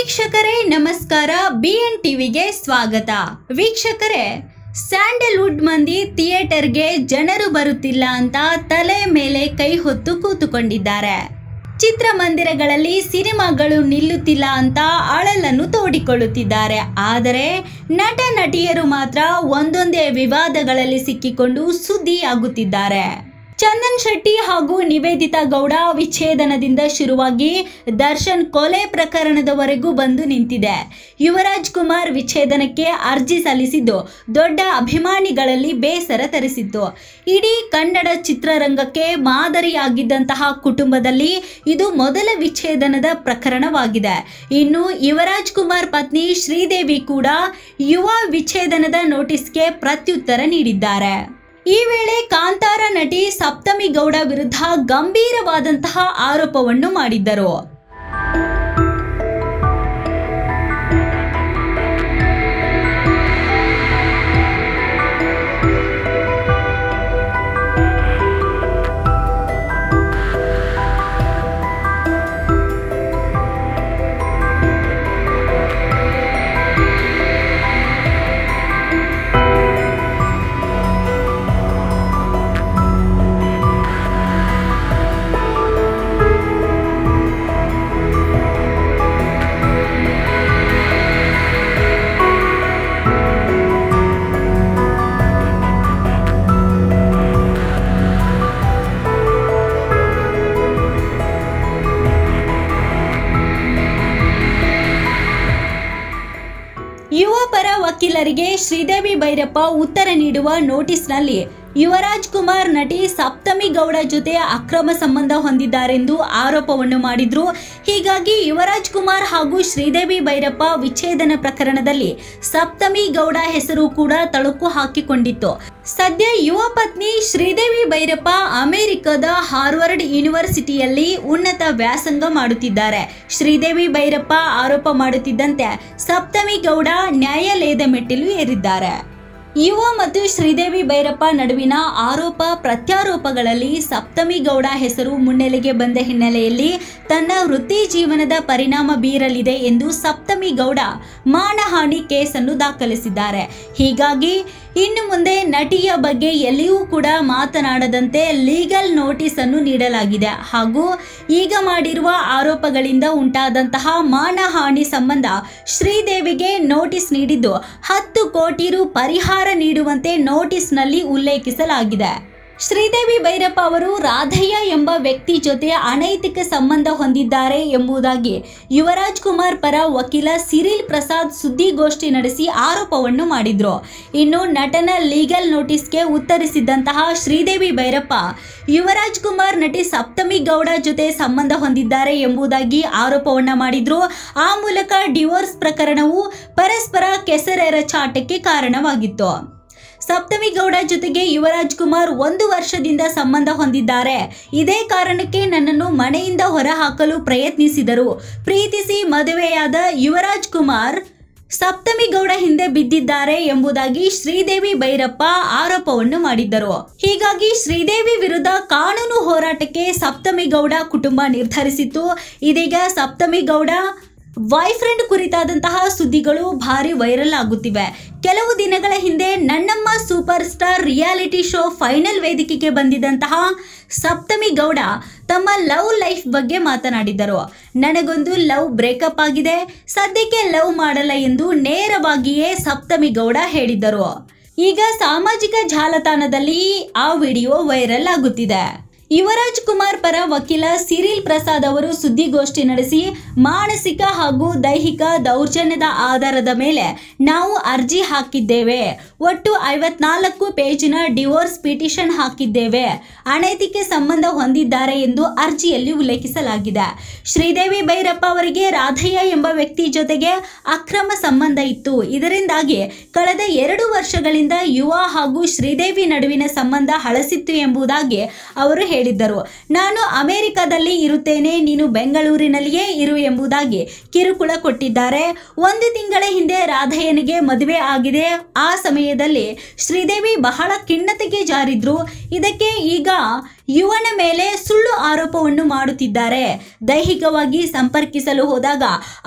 ವೀಕ್ಷಕರೇ ನಮಸ್ಕಾರ, BN ಟಿವಿಗೆ ಸ್ವಾಗತ. ವೀಕ್ಷಕರೇ, ಸ್ಯಾಂಡಲ್ವುಡ್ ಮಂದಿ ಥಿಯೇಟರ್ಗೆ ಜನರು ಬರುತ್ತಿಲ್ಲ ಅಂತ ತಲೆ ಮೇಲೆ ಕೈ ಹೊತ್ತು ಕೂತುಕೊಂಡಿದ್ದಾರೆ. ಚಿತ್ರಮಂದಿರಗಳಲ್ಲಿ ಸಿನಿಮಾಗಳು ನಿಲ್ಲುತ್ತಿಲ್ಲ ಅಂತ ಅಳಲನ್ನು ತೋಡಿಕೊಳ್ಳುತ್ತಿದ್ದಾರೆ. ಆದರೆ ನಟ ನಟಿಯರು ಮಾತ್ರ ಒಂದೊಂದೇ ವಿವಾದಗಳಲ್ಲಿ ಸಿಕ್ಕಿಕೊಂಡು ಸುದ್ದಿಯಾಗುತ್ತಿದ್ದಾರೆ. ಚಂದನ್ ಶೆಟ್ಟಿ ಹಾಗೂ ನಿವೇದಿತಾ ಗೌಡ ವಿಚ್ಛೇದನದಿಂದ ಶುರುವಾಗಿ ದರ್ಶನ್ ಕೊಲೆ ಪ್ರಕರಣದವರೆಗೂ ಬಂದು ನಿಂತಿದೆ. ಯುವರಾಜ್ ಕುಮಾರ್ ವಿಚ್ಛೇದನಕ್ಕೆ ಅರ್ಜಿ ಸಲ್ಲಿಸಿದ್ದು ದೊಡ್ಡ ಅಭಿಮಾನಿಗಳಲ್ಲಿ ಬೇಸರ ತರಿಸಿತ್ತು. ಇಡೀ ಕನ್ನಡ ಚಿತ್ರರಂಗಕ್ಕೆ ಮಾದರಿಯಾಗಿದ್ದಂತಹ ಕುಟುಂಬದಲ್ಲಿ ಇದು ಮೊದಲ ವಿಚ್ಛೇದನದ ಪ್ರಕರಣವಾಗಿದೆ. ಇನ್ನು ಯುವರಾಜ್ ಕುಮಾರ್ ಪತ್ನಿ ಶ್ರೀದೇವಿ ಕೂಡ ಯುವ ವಿಚ್ಛೇದನದ ನೋಟಿಸ್ಗೆ ಪ್ರತ್ಯುತ್ತರ ನೀಡಿದ್ದಾರೆ. ಈ ವೇಳೆ ಕಾಂತಾರ ನಟಿ ಸಪ್ತಮಿ ಗೌಡ ವಿರುದ್ಧ ಗಂಭೀರವಾದಂತಹ ಆರೋಪವನ್ನು ಮಾಡಿದ್ದರು. ಯುವ ಪರ ವಕೀಲರಿಗೆ ಶ್ರೀದೇವಿ ಭೈರಪ್ಪ ಉತ್ತರ ನೀಡುವ ನೋಟಿಸ್ನಲ್ಲಿ ಯುವರಾಜ್ ಕುಮಾರ್ ನಟಿ ಸಪ್ತಮಿ ಗೌಡ ಜೊತೆ ಅಕ್ರಮ ಸಂಬಂಧ ಹೊಂದಿದ್ದಾರೆಂದು ಆರೋಪವನ್ನು ಮಾಡಿದ್ರು. ಹೀಗಾಗಿ ಯುವರಾಜ್ ಕುಮಾರ್ ಹಾಗೂ ಶ್ರೀದೇವಿ ಭೈರಪ್ಪ ವಿಚ್ಛೇದನ ಪ್ರಕರಣದಲ್ಲಿ ಸಪ್ತಮಿ ಗೌಡ ಹೆಸರು ಕೂಡ ತಳುಕು ಹಾಕಿಕೊಂಡಿತ್ತು. ಸದ್ಯ ಯುವ ಪತ್ನಿ ಶ್ರೀದೇವಿ ಭೈರಪ್ಪ ಅಮೆರಿಕದ ಹಾರ್ವರ್ಡ್ ಯೂನಿವರ್ಸಿಟಿಯಲ್ಲಿ ಉನ್ನತ ವ್ಯಾಸಂಗ ಮಾಡುತ್ತಿದ್ದಾರೆ. ಶ್ರೀದೇವಿ ಭೈರಪ್ಪ ಆರೋಪ ಮಾಡುತ್ತಿದ್ದಂತೆ ಸಪ್ತಮಿ ಗೌಡ ನ್ಯಾಯಾಲಯದ ಮೆಟ್ಟಿಲು ಏರಿದ್ದಾರೆ. ಯುವ ಮತ್ತು ಶ್ರೀದೇವಿ ಭೈರಪ್ಪ ನಡುವಿನ ಆರೋಪ ಪ್ರತ್ಯಾರೋಪಗಳಲ್ಲಿ ಸಪ್ತಮಿ ಗೌಡ ಹೆಸರು ಮುನ್ನೆಲೆಗೆ ಬಂದ ಹಿನ್ನೆಲೆಯಲ್ಲಿ ತನ್ನ ವೃತ್ತಿ ಜೀವನದ ಪರಿಣಾಮ ಬೀರಲಿದೆ ಎಂದು ಸಪ್ತಮಿ ಗೌಡ ಮಾನಹಾನಿ ಕೇಸನ್ನು ದಾಖಲಿಸಿದ್ದಾರೆ. ಹೀಗಾಗಿ ಇನ್ನು ಮುಂದೆ ನಟಿಯ ಬಗ್ಗೆ ಎಲ್ಲಿಯೂ ಕೂಡ ಮಾತನಾಡದಂತೆ ಲೀಗಲ್ ನೋಟಿಸ್ ಅನ್ನು ನೀಡಲಾಗಿದೆ. ಹಾಗೂ ಈಗ ಮಾಡಿರುವ ಆರೋಪಗಳಿಂದ ಉಂಟಾದಂತಹ ಮಾನಹಾನಿ ಸಂಬಂಧ ಶ್ರೀದೇವಿಗೆ ನೋಟಿಸ್ ನೀಡಿದ್ದು 10 ಕೋಟಿ ರು ಪರಿಹಾರ ನೀಡುವಂತೆ ನೋಟಿಸ್ನಲ್ಲಿ ಉಲ್ಲೇಖಿಸಲಾಗಿದೆ. ಶ್ರೀದೇವಿ ಭೈರಪ್ಪ ಅವರು ರಾಧಯ್ಯ ಎಂಬ ವ್ಯಕ್ತಿ ಜೊತೆ ಅನೈತಿಕ ಸಂಬಂಧ ಹೊಂದಿದ್ದಾರೆ ಎಂಬುದಾಗಿ ಯುವರಾಜ್ ಕುಮಾರ್ ಪರ ವಕೀಲ ಸಿರಿಲ್ ಪ್ರಸಾದ್ ಸುದ್ದಿಗೋಷ್ಠಿ ನಡೆಸಿ ಆರೋಪವನ್ನು ಮಾಡಿದ್ರು. ಇನ್ನು ನಟನ ಲೀಗಲ್ ನೋಟಿಸ್ಗೆ ಉತ್ತರಿಸಿದಂತಹ ಶ್ರೀದೇವಿ ಭೈರಪ್ಪ ಯುವರಾಜ್ ಕುಮಾರ್ ನಟಿ ಸಪ್ತಮಿ ಗೌಡ ಜೊತೆ ಸಂಬಂಧ ಹೊಂದಿದ್ದಾರೆ ಎಂಬುದಾಗಿ ಆರೋಪವನ್ನ ಮಾಡಿದ್ರು. ಆ ಮೂಲಕ ಡಿವೋರ್ಸ್ ಪ್ರಕರಣವು ಪರಸ್ಪರ ಕೆಸರೆರಚಾಟಕ್ಕೆ ಕಾರಣವಾಗಿತ್ತು. ಸಪ್ತಮಿ ಗೌಡ ಜೊತೆಗೆ ಯುವರಾಜ್ ಕುಮಾರ್ 1 ವರ್ಷದಿಂದ ಸಂಬಂಧ ಹೊಂದಿದ್ದಾರೆ. ಇದೇ ಕಾರಣಕ್ಕೆ ನನ್ನನ್ನು ಮನೆಯಿಂದ ಹೊರಹಾಕಲು ಪ್ರಯತ್ನಿಸಿದರು. ಪ್ರೀತಿಸಿ ಮದುವೆಯಾದ ಯುವರಾಜ್ ಕುಮಾರ್ ಸಪ್ತಮಿ ಗೌಡ ಹಿಂದೆ ಬಿದ್ದಿದ್ದಾರೆ ಎಂಬುದಾಗಿ ಶ್ರೀದೇವಿ ಭೈರಪ್ಪ ಆರೋಪವನ್ನು ಮಾಡಿದ್ದರು. ಹೀಗಾಗಿ ಶ್ರೀದೇವಿ ವಿರುದ್ಧ ಕಾನೂನು ಹೋರಾಟಕ್ಕೆ ಸಪ್ತಮಿ ಗೌಡ ಕುಟುಂಬ ನಿರ್ಧರಿಸಿತ್ತು. ಇದೀಗ ಸಪ್ತಮಿ ಗೌಡ ಬಾಯ್ ಫ್ರೆಂಡ್ ಕುರಿತಾದಂತಹ ಸುದ್ದಿಗಳು ಭಾರಿ ವೈರಲ್ ಆಗುತ್ತಿವೆ. ಕೆಲವು ದಿನಗಳ ಹಿಂದೆ ನನ್ನಮ್ಮ super star reality show final ವೇದಿಕೆಗೆ ಬಂದಿದ್ದಂತಹ ಸಪ್ತಮಿ ಗೌಡ ತಮ್ಮ ಲವ್ ಲೈಫ್ ಬಗ್ಗೆ ಮಾತನಾಡಿದರು. ನನಗೊಂದು ಲವ್ ಬ್ರೇಕಪ್ ಆಗಿದೆ, ಸದ್ಯಕ್ಕೆ ಲವ್ ಮಾಡಲ್ಲ ಎಂದು ನೇರವಾಗಿಯೇ ಸಪ್ತಮಿ ಗೌಡ ಹೇಳಿದ್ದರು. ಈಗ ಸಾಮಾಜಿಕ ಜಾಲತಾಣದಲ್ಲಿ ಆ ವಿಡಿಯೋ ವೈರಲ್ ಆಗುತ್ತಿದೆ. ಯುವರಾಜ್ ಕುಮಾರ್ ಪರ ವಕೀಲ ಸಿರಿಲ್ ಪ್ರಸಾದ್ ಅವರು ಸುದ್ದಿಗೋಷ್ಠಿ ನಡೆಸಿ ಮಾನಸಿಕ ಹಾಗೂ ದೈಹಿಕ ದೌರ್ಜನ್ಯದ ಆಧಾರದ ಮೇಲೆ ನಾವು ಅರ್ಜಿ ಹಾಕಿದ್ದೇವೆ. ಒಟ್ಟು 54 ಪೇಜಿನ ಡಿವೋರ್ಸ್ ಪಿಟಿಷನ್ ಹಾಕಿದ್ದೇವೆ. ಅನೈತಿಕ ಸಂಬಂಧ ಹೊಂದಿದ್ದಾರೆ ಎಂದು ಅರ್ಜಿಯಲ್ಲಿ ಉಲ್ಲೇಖಿಸಲಾಗಿದೆ. ಶ್ರೀದೇವಿ ಭೈರಪ್ಪ ಅವರಿಗೆ ರಾಧಯ್ಯ ಎಂಬ ವ್ಯಕ್ತಿ ಜೊತೆಗೆ ಅಕ್ರಮ ಸಂಬಂಧ ಇತ್ತು. ಇದರಿಂದಾಗಿ ಕಳೆದ 2 ವರ್ಷಗಳಿಂದ ಯುವ ಹಾಗೂ ಶ್ರೀದೇವಿ ನಡುವಿನ ಸಂಬಂಧ ಹಳಸಿತ್ತು ಎಂಬುದಾಗಿ ಅವರು ಹೇಳಿದ್ದರು. ನಾನು ಅಮೆರಿಕದಲ್ಲಿ ಇರುತ್ತೇನೆ, ನೀನು ಬೆಂಗಳೂರಿನಲ್ಲಿಯೇ ಇರು ಎಂಬುದಾಗಿ ಕಿರುಕುಳ ಕೊಟ್ಟಿದ್ದಾರೆ. 1 ತಿಂಗಳ ಹಿಂದೆ ರಾಧಯ್ಯನಿಗೆ ಮದುವೆ ಆಗಿದೆ. ಆ ಸಮಯದಲ್ಲಿ ಶ್ರೀದೇವಿ ಬಹಳ ಖಿನ್ನತೆಗೆ ಜಾರಿದ್ರು. ಇದಕ್ಕೆ ಈಗ ಯುವನ ಮೇಲೆ ಸುಳ್ಳು ಆರೋಪವನ್ನು ಮಾಡುತ್ತಿದ್ದಾರೆ. ದೈಹಿಕವಾಗಿ ಸಂಪರ್ಕಿಸಲು ಹೋದಾಗ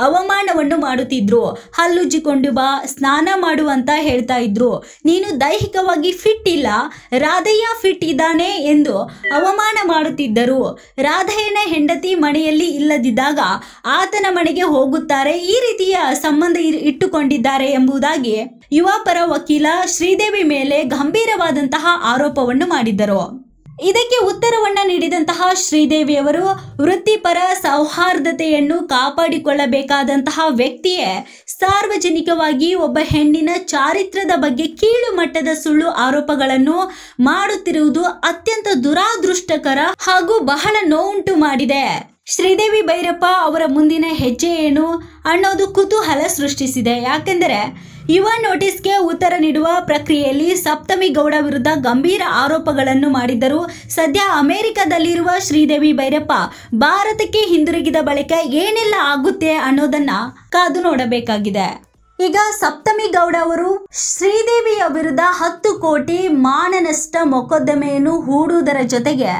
ಅವಮಾನವನ್ನು ಮಾಡುತ್ತಿದ್ರು. ಹಲ್ಲುಜ್ಜಿಕೊಂಡು ಬಾ, ಸ್ನಾನ ಮಾಡು ಅಂತ ಹೇಳ್ತಾ ಇದ್ರು. ನೀನು ದೈಹಿಕವಾಗಿ ಫಿಟ್ ಇಲ್ಲ, ರಾಧಯ್ಯ ಫಿಟ್ ಇದ್ದಾನೆ ಎಂದು ಅವಮಾನ ಮಾಡುತ್ತಿದ್ದರು. ರಾಧಯ್ಯನ ಹೆಂಡತಿ ಮನೆಯಲ್ಲಿ ಇಲ್ಲದಿದ್ದಾಗ ಆತನ ಮನೆಗೆ ಹೋಗುತ್ತಾರೆ. ಈ ರೀತಿಯ ಸಂಬಂಧ ಇಟ್ಟುಕೊಂಡಿದ್ದಾರೆ ಎಂಬುದಾಗಿ ಯುವ ಪರ ವಕೀಲ ಶ್ರೀದೇವಿ ಮೇಲೆ ಗಂಭೀರವಾದಂತಹ ಆರೋಪವನ್ನು ಮಾಡಿದ್ದರು. ಇದಕ್ಕೆ ಉತ್ತರವನ್ನ ನೀಡಿದಂತಹ ಶ್ರೀದೇವಿಯವರು, ವೃತ್ತಿಪರ ಸೌಹಾರ್ದತೆಯನ್ನು ಕಾಪಾಡಿಕೊಳ್ಳಬೇಕಾದಂತಹ ವ್ಯಕ್ತಿಯೇ ಸಾರ್ವಜನಿಕವಾಗಿ ಒಬ್ಬ ಹೆಣ್ಣಿನ ಚಾರಿತ್ರ್ಯದ ಬಗ್ಗೆ ಕೀಳು ಮಟ್ಟದ ಸುಳ್ಳು ಆರೋಪಗಳನ್ನು ಮಾಡುತ್ತಿರುವುದು ಅತ್ಯಂತ ದುರಾದೃಷ್ಟಕರ ಹಾಗೂ ಬಹಳ ನೋವುಂಟು ಮಾಡಿದೆ. ಶ್ರೀದೇವಿ ಭೈರಪ್ಪ ಅವರ ಮುಂದಿನ ಹೆಜ್ಜೆ ಏನು ಅನ್ನೋದು ಕುತೂಹಲ ಸೃಷ್ಟಿಸಿದೆ. ಯಾಕೆಂದರೆ ಯುವ ನೋಟಿಸ್ಗೆ ಉತ್ತರ ನೀಡುವ ಪ್ರಕ್ರಿಯೆಯಲ್ಲಿ ಸಪ್ತಮಿ ಗೌಡ ವಿರುದ್ಧ ಗಂಭೀರ ಆರೋಪಗಳನ್ನು ಮಾಡಿದ್ದರು. ಸದ್ಯ ಅಮೆರಿಕದಲ್ಲಿರುವ ಶ್ರೀದೇವಿ ಭೈರಪ್ಪ ಭಾರತಕ್ಕೆ ಹಿಂದಿರುಗಿದ ಬಳಿಕ ಏನೆಲ್ಲ ಆಗುತ್ತೆ ಅನ್ನೋದನ್ನ ಕಾದು ನೋಡಬೇಕಾಗಿದೆ. ಈಗ ಸಪ್ತಮಿ ಗೌಡ ಅವರು ಶ್ರೀದೇವಿಯ ವಿರುದ್ಧ 10 ಕೋಟಿ ಮಾನನಷ್ಟ ಮೊಕದ್ದಮೆಯನ್ನು ಹೂಡುವುದರ ಜೊತೆಗೆ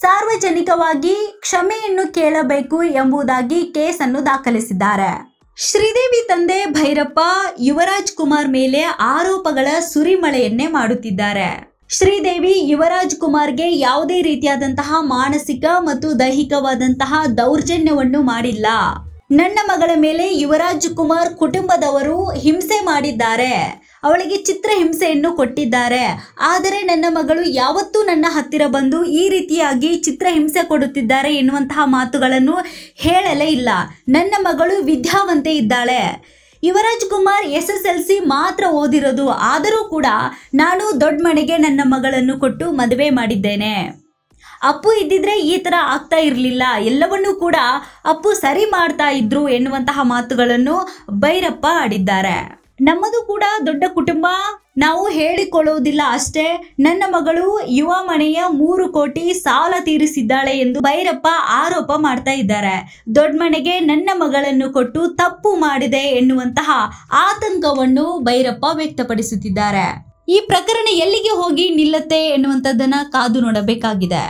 ಸಾರ್ವಜನಿಕವಾಗಿ ಕ್ಷಮೆಯನ್ನು ಕೇಳಬೇಕು ಎಂಬುದಾಗಿ ಕೇಸನ್ನು ದಾಖಲಿಸಿದ್ದಾರೆ. ಶ್ರೀದೇವಿ ತಂದೆ ಭೈರಪ್ಪ ಯುವರಾಜ್ ಕುಮಾರ್ ಮೇಲೆ ಆರೋಪಗಳ ಸುರಿಮಳೆಯನ್ನೇ ಮಾಡುತ್ತಿದ್ದಾರೆ. ಶ್ರೀದೇವಿ ಯುವರಾಜ್ ಕುಮಾರ್ಗೆ ಯಾವುದೇ ರೀತಿಯಾದಂತಹ ಮಾನಸಿಕ ಮತ್ತು ದೈಹಿಕವಾದಂತಹ ದೌರ್ಜನ್ಯವನ್ನು ಮಾಡಿಲ್ಲ. ನನ್ನ ಮಗಳ ಮೇಲೆ ಯುವರಾಜ್ ಕುಮಾರ್ ಕುಟುಂಬದವರು ಹಿಂಸೆ ಮಾಡಿದ್ದಾರೆ, ಅವಳಿಗೆ ಚಿತ್ರಹಿಂಸೆಯನ್ನು ಕೊಟ್ಟಿದ್ದಾರೆ. ಆದರೆ ನನ್ನ ಮಗಳು ಯಾವತ್ತೂ ನನ್ನ ಹತ್ತಿರ ಬಂದು ಈ ರೀತಿಯಾಗಿ ಚಿತ್ರಹಿಂಸೆ ಕೊಡುತ್ತಿದ್ದಾರೆ ಎನ್ನುವಂತಹ ಮಾತುಗಳನ್ನು ಹೇಳಲೇ ಇಲ್ಲ. ನನ್ನ ಮಗಳು ವಿದ್ಯಾವಂತೆ ಇದ್ದಾಳೆ. ಯುವರಾಜ್ ಕುಮಾರ್ SSLC ಮಾತ್ರ ಓದಿರೋದು. ಆದರೂ ಕೂಡ ನಾನು ದೊಡ್ಡ ಮನೆಗೆ ನನ್ನ ಮಗಳನ್ನು ಕೊಟ್ಟು ಮದುವೆ ಮಾಡಿದ್ದೇನೆ. ಅಪ್ಪು ಇದ್ದಿದ್ರೆ ಈ ತರ ಆಗ್ತಾ ಇರಲಿಲ್ಲ, ಎಲ್ಲವನ್ನೂ ಕೂಡ ಅಪ್ಪು ಸರಿ ಮಾಡ್ತಾ ಇದ್ರು ಎನ್ನುವಂತಹ ಮಾತುಗಳನ್ನು ಭೈರಪ್ಪ ಆಡಿದ್ದಾರೆ. ನಮ್ಮದು ಕೂಡ ದೊಡ್ಡ ಕುಟುಂಬ, ನಾವು ಹೇಳಿಕೊಳ್ಳುವುದಿಲ್ಲ ಅಷ್ಟೇ. ನನ್ನ ಮಗಳು ಯುವ ಮನೆಯ 3 ಕೋಟಿ ಸಾಲ ತೀರಿಸಿದ್ದಾಳೆ ಎಂದು ಭೈರಪ್ಪ ಆರೋಪ ಮಾಡ್ತಾ ಇದ್ದಾರೆ. ದೊಡ್ಡ ಮನೆಗೆ ನನ್ನ ಮಗಳನ್ನು ಕೊಟ್ಟು ತಪ್ಪು ಮಾಡಿದೆ ಎನ್ನುವಂತಹ ಆತಂಕವನ್ನು ಭೈರಪ್ಪ ವ್ಯಕ್ತಪಡಿಸುತ್ತಿದ್ದಾರೆ. ಈ ಪ್ರಕರಣ ಎಲ್ಲಿಗೆ ಹೋಗಿ ನಿಲ್ಲುತ್ತೆ ಎನ್ನುವಂಥದ್ದನ್ನ ಕಾದು ನೋಡಬೇಕಾಗಿದೆ.